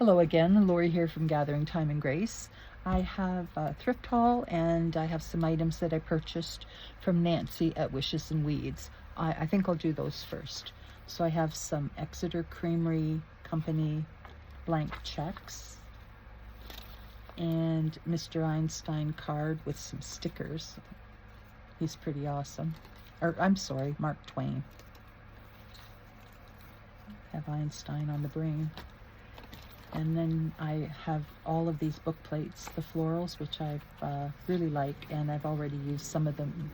Hello again, Lori here from Gathering Time and Grace. I have a thrift haul and I have some items that I purchased from Nancy at Wishes and Weeds. I think I'll do those first. So I have some Exeter Creamery Company blank checks and Mr. Einstein card with some stickers. He's pretty awesome. Or I'm sorry, Mark Twain. I have Einstein on the brain. And then I have all of these book plates, the florals, which I really like, and I've already used some of them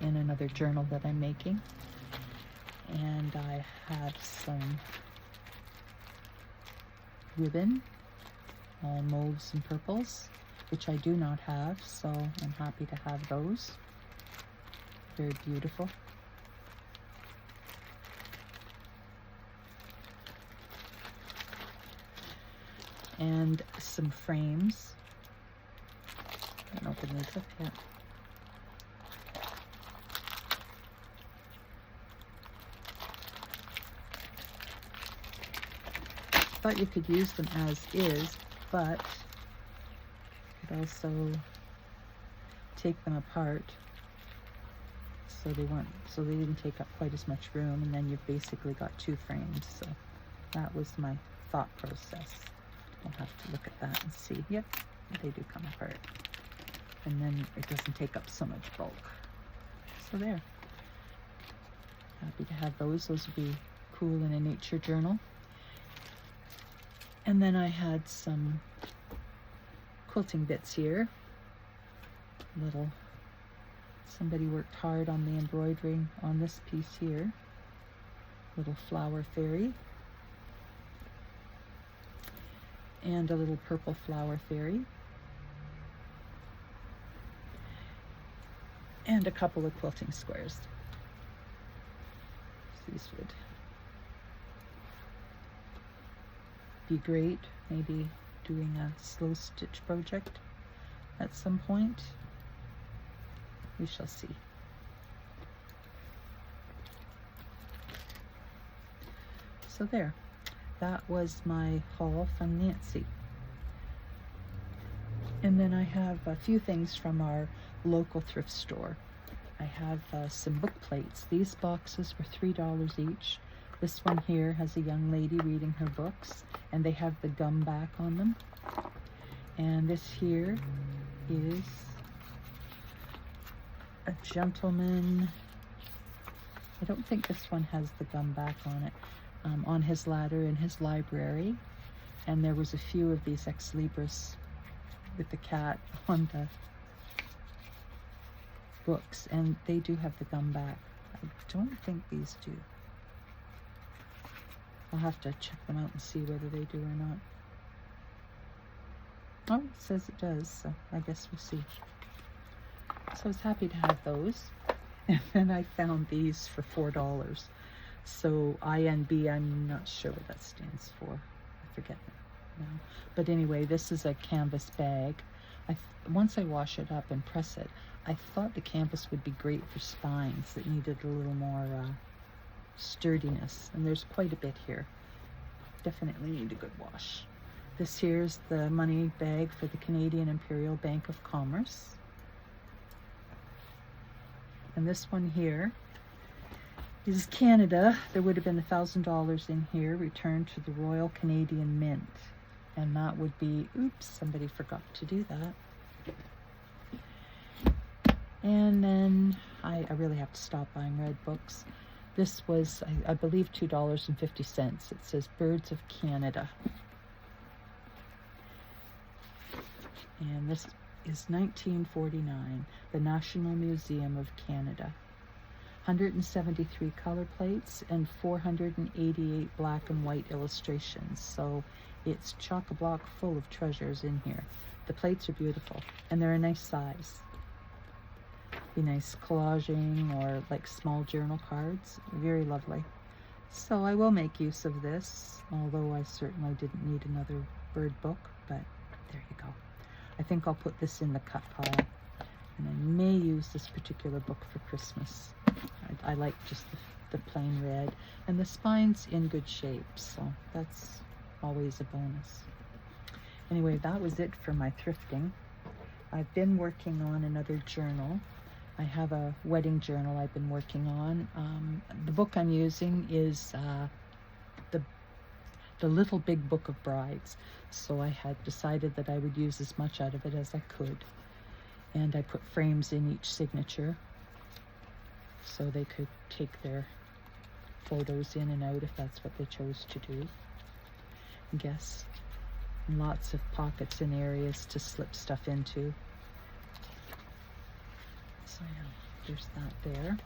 in another journal that I'm making. And I have some ribbon, all mauves and purples, which I do not have, so I'm happy to have those. Very beautiful. And some frames. I don't open these up yet. Thought you could use them as is, but you could also take them apart so they didn't take up quite as much room, and then you've basically got two frames. So that was my thought process. I'll have to look at that and see. Yep, they do come apart. And then it doesn't take up so much bulk. So there. Happy to have those. Those would be cool in a nature journal. And then I had some quilting bits here. Somebody worked hard on the embroidering on this piece here. Little flower fairy. And a little purple flower fairy. And a couple of quilting squares. These would be great, maybe doing a slow stitch project at some point. We shall see. So there. That was my haul from Nancy. And then I have a few things from our local thrift store. I have some book plates. These boxes were $3 each. This one here has a young lady reading her books, and they have the gum back on them. And this here is a gentleman. I don't think this one has the gum back on it. On his ladder in his library, and there was a few of these ex libris with the cat on the books, and they do have the gum back. I don't think these do. I'll have to check them out and see whether they do or not. Oh, it says it does, so I guess we'll see. So I was happy to have those. And then I found these for $4. So INB, I'm not sure what that stands for. I forget now. But anyway, this is a canvas bag. Once I wash it up and press it, I thought the canvas would be great for spines that needed a little more sturdiness. And there's quite a bit here. Definitely need a good wash. This here's the money bag for the Canadian Imperial Bank of Commerce. And this one here is Canada. There would have been $1,000 in here returned to the Royal Canadian Mint. And that would be, oops, somebody forgot to do that. And then I really have to stop buying red books. This was, I believe, $2.50. It says Birds of Canada. And this is 1949, the National Museum of Canada. 173 color plates and 488 black and white illustrations. So it's chock-a-block full of treasures in here. The plates are beautiful, and they're a nice size. Be nice collaging or like small journal cards. Very lovely. So I will make use of this, although I certainly didn't need another bird book, but there you go. I think I'll put this in the cut pile, and I may use this particular book for Christmas. I like just the plain red, and the spine's in good shape, so that's always a bonus. Anyway, that was it for my thrifting. I've been working on another journal. I have a wedding journal I've been working on. The book I'm using is the Little Big Book of Brides. So I had decided that I would use as much out of it as I could. And I put frames in each signature so they could take their photos in and out if that's what they chose to do. I guess. And lots of pockets and areas to slip stuff into. So yeah, there's that there.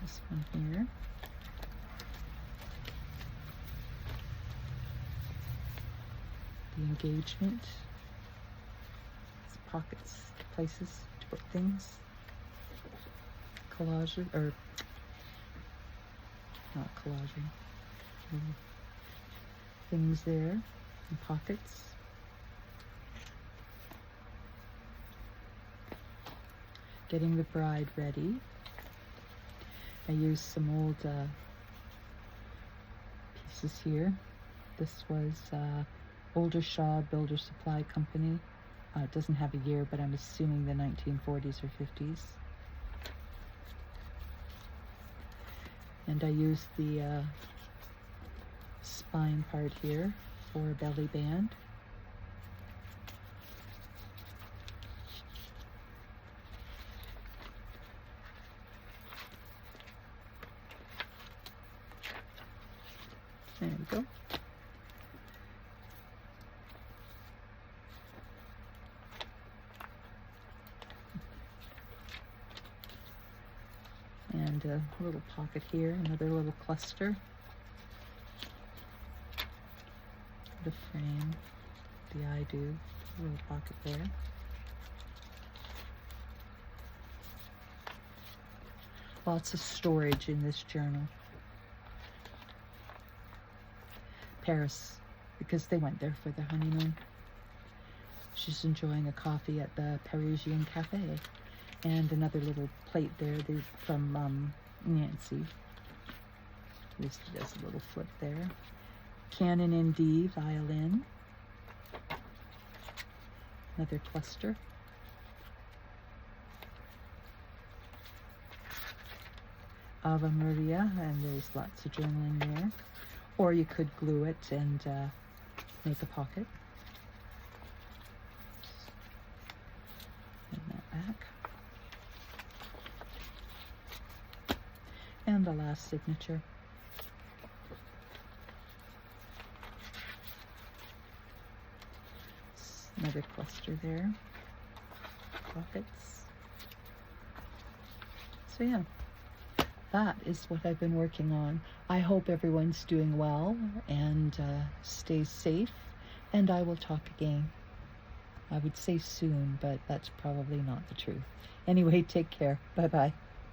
This one here. The engagement. It's pockets, places to put things. Collages, or not collaging. Things there in pockets. Getting the bride ready. I used some old pieces here. This was Oldershaw Builder Supply Company. It doesn't have a year, but I'm assuming the 1940s or 50s. And I used the spine part here for a belly band. There we go. And a little pocket here, another little cluster. The frame, the I do, little pocket there. Lots of storage in this journal. Paris, because they went there for their honeymoon. She's enjoying a coffee at the Parisian Cafe. And another little plate there from Nancy. Listed as a little flip there. Canon in D violin. Another cluster. Ave Maria, and there's lots of journaling there. Or you could glue it and make a pocket. And that back. And the last signature. Another cluster there. Pockets. So yeah, that is what I've been working on. I hope everyone's doing well and stays safe, and I will talk again. I would say soon, but that's probably not the truth. Anyway, take care. Bye-bye.